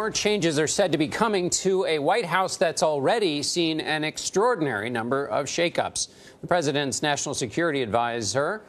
More changes are said to be coming to a White House that's already seen an extraordinary number of shakeups. The president's national security advisor,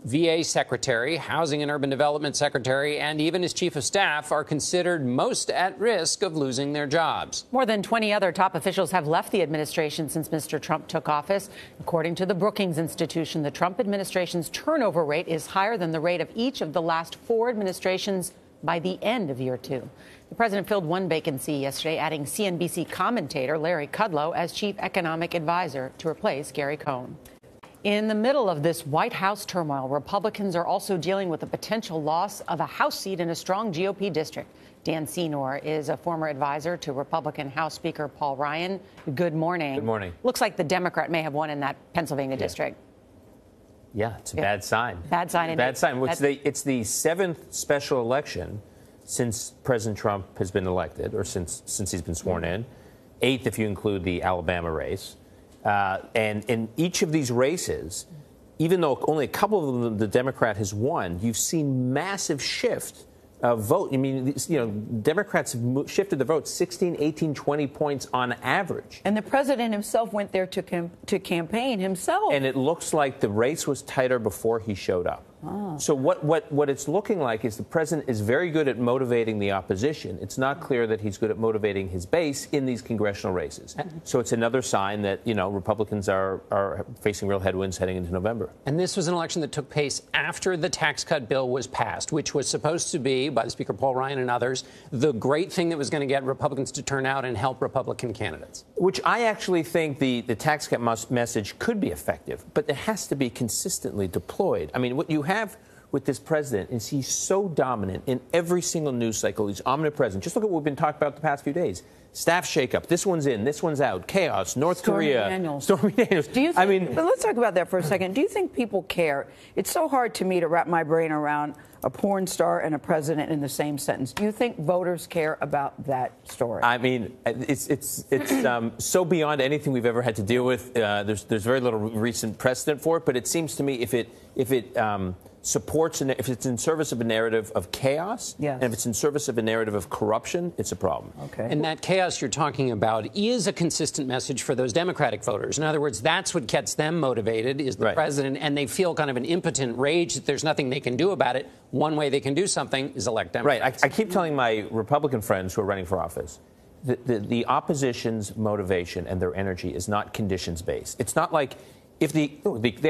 VA secretary, housing and urban development secretary, and even his chief of staff are considered most at risk of losing their jobs. More than 20 other top officials have left the administration since Mr. Trump took office. According to the Brookings Institution, the Trump administration's turnover rate is higher than the rate of each of the last 4 administrations by the end of year 2. The president filled one vacancy yesterday, adding CNBC commentator Larry Kudlow as chief economic advisor to replace Gary Cohn. In the middle of this White House turmoil, Republicans are also dealing with the potential loss of a House seat in a strong GOP district. Dan Senor is a former advisor to Republican House Speaker Paul Ryan. Good morning. Good morning. Looks like the Democrat may have won in that Pennsylvania district. Yeah, it's a bad sign. Bad sign. Bad sign. It's the 7th special election since President Trump has been elected, or since he's been sworn in. 8th if you include the Alabama race. And in each of these races, even though only a couple of them the Democrat has won, you've seen massive shift of vote. I mean, Democrats have shifted the vote 16, 18, 20 points on average. And the president himself went there to campaign himself. And it looks like the race was tighter before he showed up. Oh. So what it's looking like is the president is very good at motivating the opposition. It's not clear that he's good at motivating his base in these congressional races. So it's another sign that, Republicans are facing real headwinds heading into November. And this was an election that took place after the tax cut bill was passed, which was supposed to be, by Speaker Paul Ryan and others, the great thing that was going to get Republicans to turn out and help Republican candidates. Which I actually think the tax cut message could be effective, but it has to be consistently deployed. I mean, what you have with this president is he's so dominant in every single news cycle. He's omnipresent. Just look at what we've been talking about the past few days. Staff shakeup. This one's in. This one's out. Chaos. North Korea. Stormy Daniels. Do you think, but let's talk about that for a second. Do you think people care? It's so hard to me to wrap my brain around a porn star and a president in the same sentence. Do you think voters care about that story? I mean, it's so beyond anything we've ever had to deal with. There's very little recent precedent for it, but it seems to me if it supports, if it's in service of a narrative of chaos, yes, and if it's in service of a narrative of corruption, it's a problem. Okay. And that chaos you're talking about is a consistent message for those Democratic voters. In other words, that's what gets them motivated, is the president, and they feel kind of an impotent rage that there's nothing they can do about it. One way they can do something is elect Democrats. Right. I keep telling my Republican friends who are running for office, the opposition's motivation and their energy is not conditions-based. It's not like if they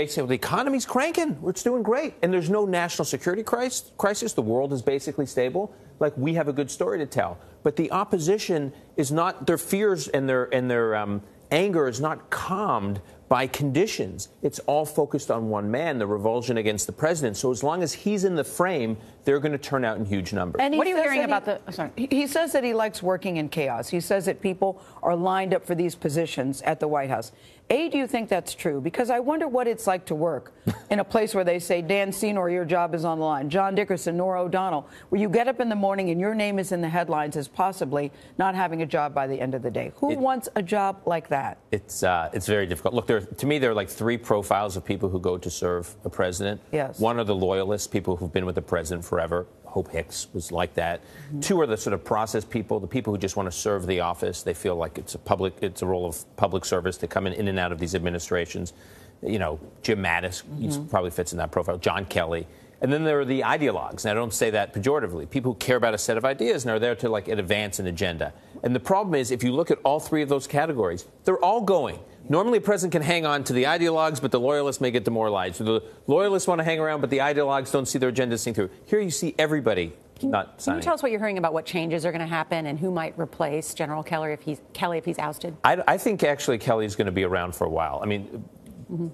say, well, the economy's cranking, it's doing great, and there's no national security crisis, the world is basically stable, like we have a good story to tell. But the opposition is not, their fears and their anger is not calmed by conditions. It's all focused on one man, the revulsion against the president. So as long as he's in the frame, they're going to turn out in huge numbers. And what are you hearing about He says that he likes working in chaos. He says that people are lined up for these positions at the White House. A, do you think that's true? Because I wonder what it's like to work in a place where they say, Dan Senor, your job is on the line. John Dickerson, Norah O'Donnell, where you get up in the morning and your name is in the headlines as possibly not having a job by the end of the day. Who wants a job like that? It's very difficult. Look, to me, there are like 3 profiles of people who go to serve a president. Yes. One are the loyalists, people who've been with the president forever. Hope Hicks was like that. Mm-hmm. 2 are the sort of process people, the people who just want to serve the office. They feel like it's a role of public service to come in and out of these administrations. Jim Mattis probably fits in that profile. John Kelly. And then there are the ideologues, and I don't say that pejoratively. People who care about a set of ideas and are there to advance an agenda. And the problem is, if you look at all 3 of those categories, they're all going. Normally, a president can hang on to the ideologues, but the loyalists may get demoralized. So the loyalists want to hang around, but the ideologues don't see their agenda seen through. Here you see everybody not signing. Can you tell us what you're hearing about what changes are going to happen and who might replace General Kelly if he's ousted? I think actually Kelly is going to be around for a while. I mean,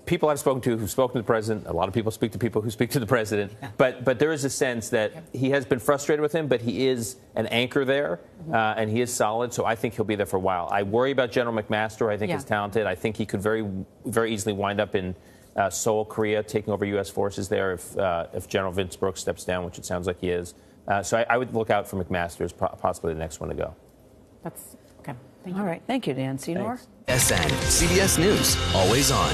people I've spoken to who've spoken to the president, a lot of people speak to people who speak to the president, but there is a sense that he has been frustrated with him, but he is an anchor there, and he is solid, so I think he'll be there for a while. I worry about General McMaster. I think he's talented. I think he could very, very easily wind up in Seoul, Korea, taking over U.S. forces there if General Vince Brooks steps down, which it sounds like he is. So I would look out for McMaster as possibly the next one to go. That's okay. Thank you. All right. Thank you, Dan Senor. SN, CBS News, always on.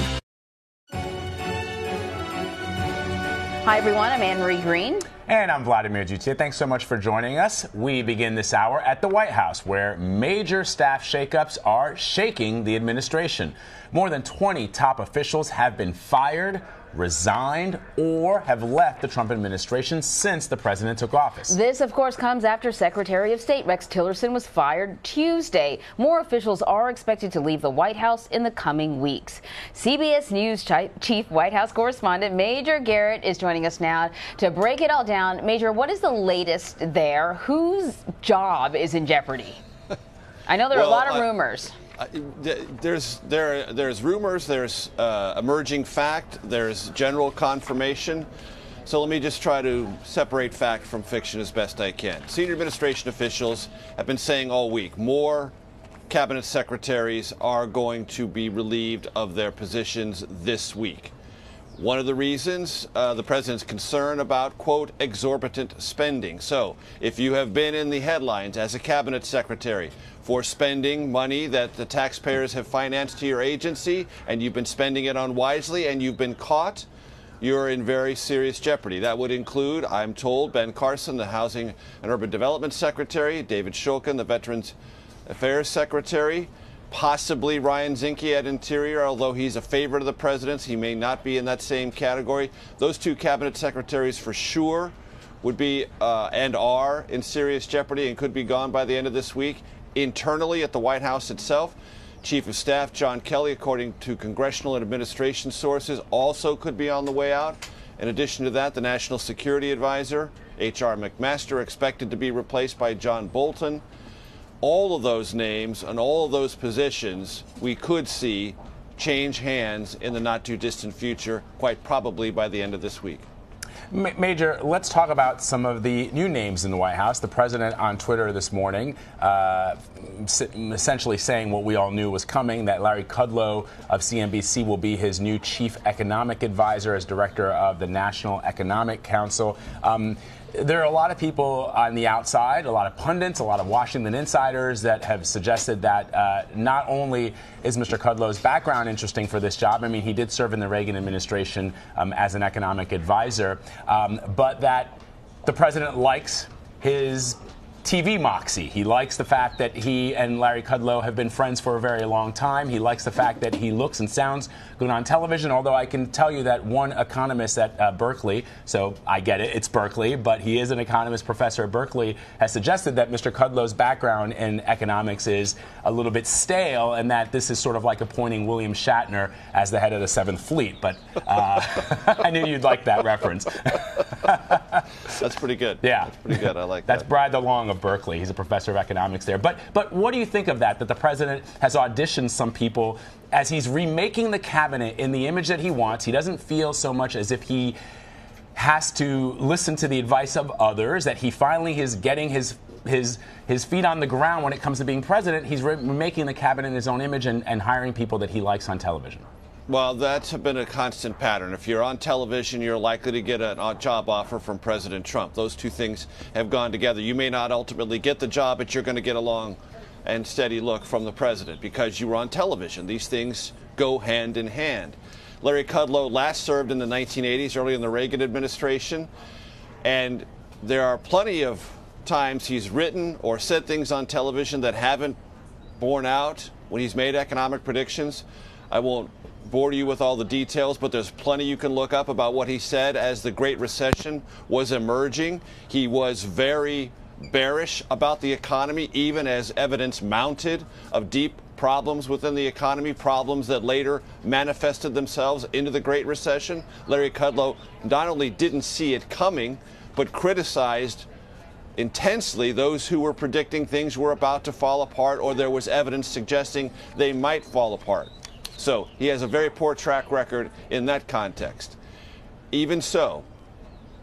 Hi, everyone. I'm Anne-Marie Green. And I'm Vladimir Dutia. Thanks so much for joining us. We begin this hour at the White House, where major staff shakeups are shaking the administration. More than 20 top officials have been fired, resigned, or have left the Trump administration since the president took office. This, of course, comes after Secretary of State Rex Tillerson was fired Tuesday. More officials are expected to leave the White House in the coming weeks. CBS News Chief White House Correspondent Major Garrett is joining us now to break it all down. Major, what is the latest there? Whose job is in jeopardy? I know there are a lot of rumors. There's rumors, there's emerging fact, there's general confirmation. So let me just try to separate fact from fiction as best I can. Senior administration officials have been saying all week more cabinet secretaries are going to be relieved of their positions this week. One of the reasons, the president's concern about, quote, exorbitant spending. So if you have been in the headlines as a cabinet secretary for spending money that the taxpayers have financed to your agency and you've been spending it unwisely and you've been caught, you're in very serious jeopardy. That would include, I'm told, Ben Carson, the Housing and Urban Development Secretary, David Shulkin, the Veterans Affairs Secretary, possibly Ryan Zinke at Interior, although he's a favorite of the president's. He may not be in that same category. Those two cabinet secretaries for sure would be and are in serious jeopardy and could be gone by the end of this week. Internally at the White House itself, Chief of Staff John Kelly, according to congressional and administration sources, also could be on the way out. In addition to that, the National Security Advisor, H.R. McMaster, expected to be replaced by John Bolton. All of those names and all of those positions we could see change hands in the not too distant future, quite probably by the end of this week. Major, let's talk about some of the new names in the White House. The president on Twitter this morning essentially saying what we all knew was coming, that Larry Kudlow of CNBC will be his new chief economic advisor as director of the National Economic Council. There are a lot of people on the outside, a lot of pundits, a lot of Washington insiders that have suggested that not only is Mr. Kudlow's background interesting for this job, I mean, he did serve in the Reagan administration as an economic advisor, but that the president likes his TV moxie. He likes the fact that he and Larry Kudlow have been friends for a very long time. He likes the fact that he looks and sounds good on television, although I can tell you that one economist at Berkeley, so I get it, it's Berkeley, but he is an economist professor at Berkeley, has suggested that Mr. Kudlow's background in economics is a little bit stale and that this is sort of like appointing William Shatner as the head of the Seventh Fleet. But I knew you'd like that reference. That's pretty good. Yeah. That's pretty good. I like that. That's Brad DeLong of Berkeley. He's a professor of economics there. But what do you think of that the president has auditioned some people as he's remaking the cabinet in the image that he wants? He doesn't feel so much as if he has to listen to the advice of others, that he finally is getting his feet on the ground when it comes to being president. He's remaking the cabinet in his own image and hiring people that he likes on television. Well, that's been a constant pattern. If you're on television, you're likely to get a job offer from President Trump. Those two things have gone together. You may not ultimately get the job, but you're going to get a long and steady look from the president because you were on television. These things go hand in hand. Larry Kudlow last served in the 1980s, early in the Reagan administration, and there are plenty of times he's written or said things on television that haven't borne out when he's made economic predictions. I won't bore you with all the details, but there's plenty you can look up about what he said as the Great Recession was emerging. He was very bearish about the economy, even as evidence mounted of deep problems within the economy, problems that later manifested themselves into the Great Recession. Larry Kudlow not only didn't see it coming, but criticized intensely those who were predicting things were about to fall apart or there was evidence suggesting they might fall apart. So he has a very poor track record in that context. Even so,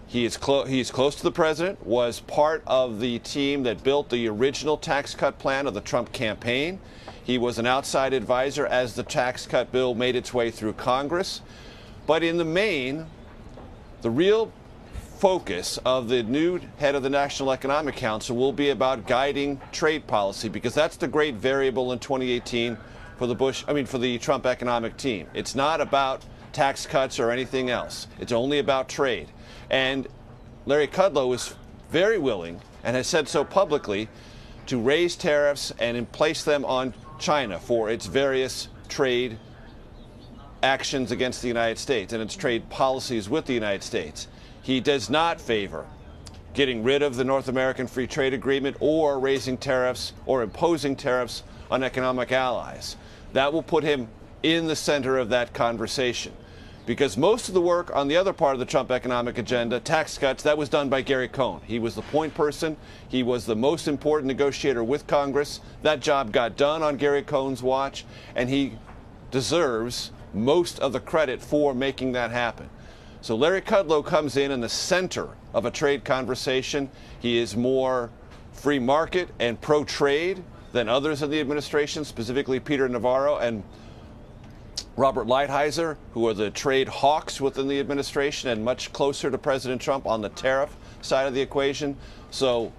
he's close to the president, was part of the team that built the original tax cut plan of the Trump campaign. He was an outside advisor as the tax cut bill made its way through Congress. But in the main, the real focus of the new head of the National Economic Council will be about guiding trade policy, because that's the great variable in 2018 for the Trump economic team. It's not about tax cuts or anything else. It's only about trade. And Larry Kudlow is very willing, and has said so publicly, to raise tariffs and place them on China for its various trade actions against the United States and its trade policies with the United States. He does not favor getting rid of the North American Free Trade Agreement or raising tariffs or imposing tariffs on economic allies. That will put him in the center of that conversation, because most of the work on the other part of the Trump economic agenda, tax cuts, that was done by Gary Cohn. He was the point person. He was the most important negotiator with Congress. That job got done on Gary Cohn's watch, and he deserves most of the credit for making that happen. So Larry Kudlow comes in the center of a trade conversation. He is more free market and pro-trade than others in the administration, specifically Peter Navarro and Robert Lighthizer, who are the trade hawks within the administration and much closer to President Trump on the tariff side of the equation. So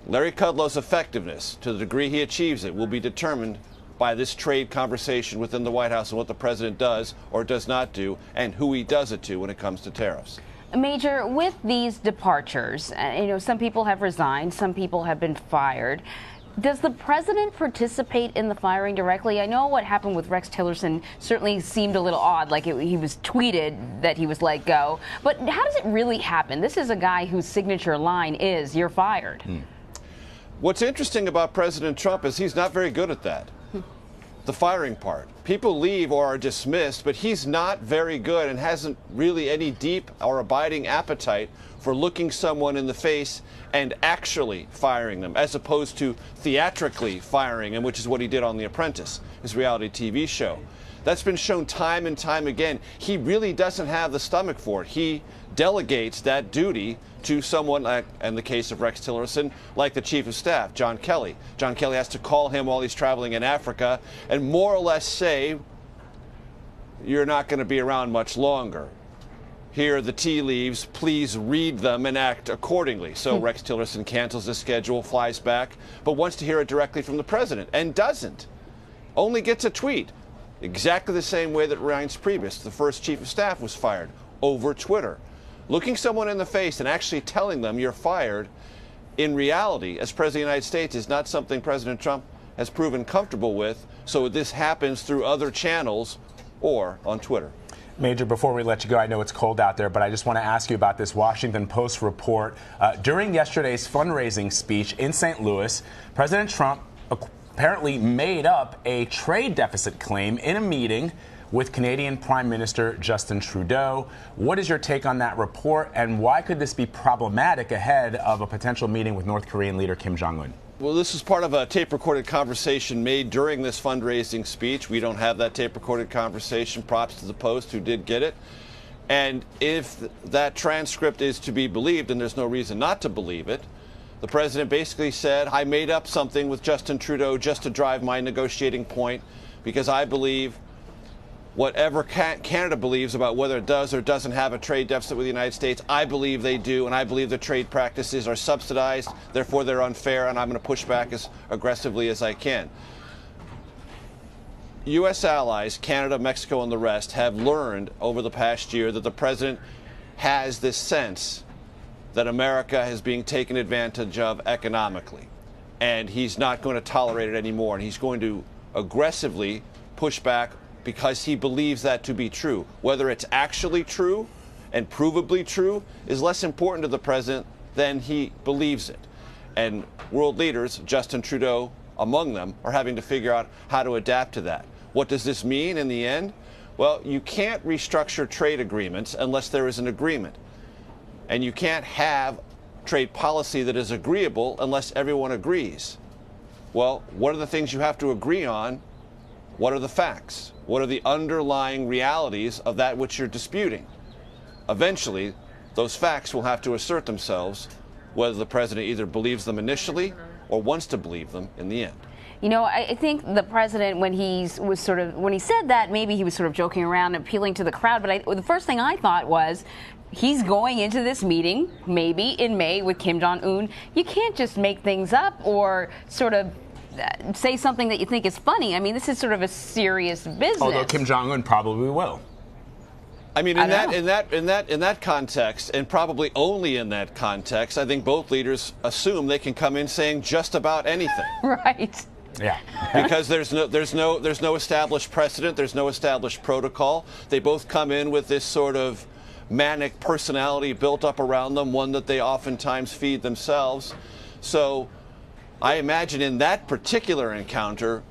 Larry Kudlow's effectiveness, to the degree he achieves it, will be determined by this trade conversation within the White House and what the president does or does not do and who he does it to when it comes to tariffs. Major, with these departures, some people have resigned, some people have been fired. Does the president participate in the firing directly? I know what happened with Rex Tillerson certainly seemed a little odd, like he was tweeted that he was let go. But how does it really happen? This is a guy whose signature line is, "You're fired." What's interesting about President Trump is he's not very good at that. The firing part. People leave or are dismissed, but he's not very good and hasn't really any deep or abiding appetite for looking someone in the face and actually firing them, as opposed to theatrically firing them, which is what he did on The Apprentice, his reality TV show. That's been shown time and time again. He really doesn't have the stomach for it. He delegates that duty to someone, like, in the case of Rex Tillerson, like the Chief of Staff, John Kelly. John Kelly has to call him while he's traveling in Africa and more or less say, "You're not going to be around much longer. Here are the tea leaves. Please read them and act accordingly." So Rex Tillerson cancels his schedule, flies back, but wants to hear it directly from the president and doesn't. Only gets a tweet. Exactly the same way that Reince Priebus, the first Chief of Staff, was fired, over Twitter. Looking someone in the face and actually telling them you're fired, in reality, as President of the United States, is not something President Trump has proven comfortable with. So this happens through other channels or on Twitter. Major, before we let you go, I know it's cold out there, but I just want to ask you about this Washington Post report. During yesterday's fundraising speech in St. Louis, President Trump apparently made up a trade deficit claim in a meeting with Canadian Prime Minister Justin Trudeau. What is your take on that report, and why could this be problematic ahead of a potential meeting with North Korean leader Kim Jong-un? Well, this is part of a tape-recorded conversation made during this fundraising speech. We don't have that tape-recorded conversation. Props to the Post, who did get it. And if that transcript is to be believed, and there's no reason not to believe it, the president basically said, "I made up something with Justin Trudeau just to drive my negotiating point, because I believe whatever Canada believes about whether it does or doesn't have a trade deficit with the United States, I believe they do, and I believe the trade practices are subsidized, therefore they're unfair, and I'm going to push back as aggressively as I can." U.S. allies, Canada, Mexico, and the rest, have learned over the past year that the president has this sense that America is being taken advantage of economically, and he's not going to tolerate it anymore, and he's going to aggressively push back because he believes that to be true. Whether it's actually true and provably true is less important to the president than he believes it. And world leaders, Justin Trudeau among them, are having to figure out how to adapt to that. What does this mean in the end? Well, you can't restructure trade agreements unless there is an agreement. And you can't have trade policy that is agreeable unless everyone agrees. Well, what are the things you have to agree on? What are the facts? What are the underlying realities of that which you're disputing? Eventually, those facts will have to assert themselves, whether the president either believes them initially or wants to believe them in the end. You know, I think the president, when he said that, maybe he was sort of joking around, appealing to the crowd. But the first thing I thought was, he's going into this meeting, maybe in May, with Kim Jong-un. You can't just make things up or sort of say something that you think is funny. I mean, this is sort of a serious business. Although Kim Jong-un probably will. I mean, in that context, and probably only in that context, I think both leaders assume they can come in saying just about anything. Right. Yeah. Because there's no established precedent, there's no established protocol. They both come in with this sort of manic personality built up around them, one that they oftentimes feed themselves. So I imagine in that particular encounter,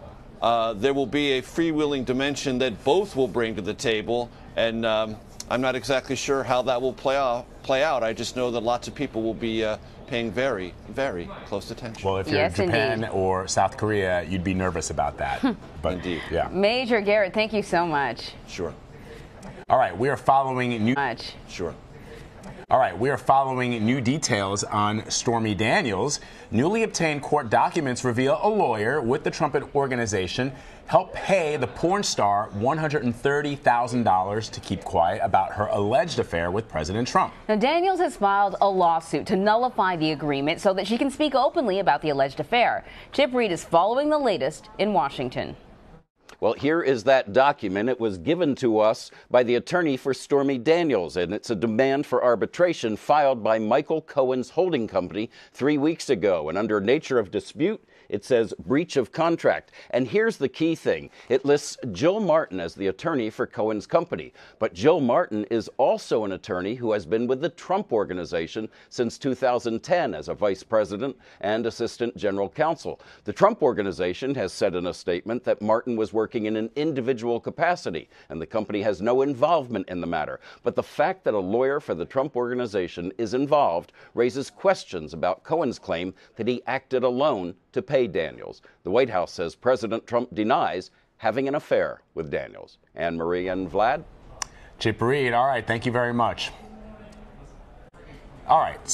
there will be a freewheeling dimension that both will bring to the table, and I'm not exactly sure how that will play out. I just know that lots of people will be paying very, very close attention. Well, if you're Japan or South Korea, you'd be nervous about that. But indeed. Yeah. Major Garrett, thank you so much. Sure. All right, we are following new. Sure. All right, we are following new details on Stormy Daniels. Newly obtained court documents reveal a lawyer with the Trump Organization helped pay the porn star $130,000 to keep quiet about her alleged affair with President Trump. Now, Daniels has filed a lawsuit to nullify the agreement so that she can speak openly about the alleged affair. Chip Reed is following the latest in Washington. Well, here is that document. It was given to us by the attorney for Stormy Daniels, and it's a demand for arbitration filed by Michael Cohen's holding company 3 weeks ago. And under nature of dispute, it says breach of contract. And here's the key thing. It lists Jill Martin as the attorney for Cohen's company. But Jill Martin is also an attorney who has been with the Trump Organization since 2010 as a vice president and assistant general counsel. The Trump Organization has said in a statement that Martin was working in an individual capacity, and the company has no involvement in the matter. But the fact that a lawyer for the Trump Organization is involved raises questions about Cohen's claim that he acted alone to pay Daniels. The White House says President Trump denies having an affair with Daniels. Anne Marie and Vlad? Chip Reed, all right, thank you very much. All right.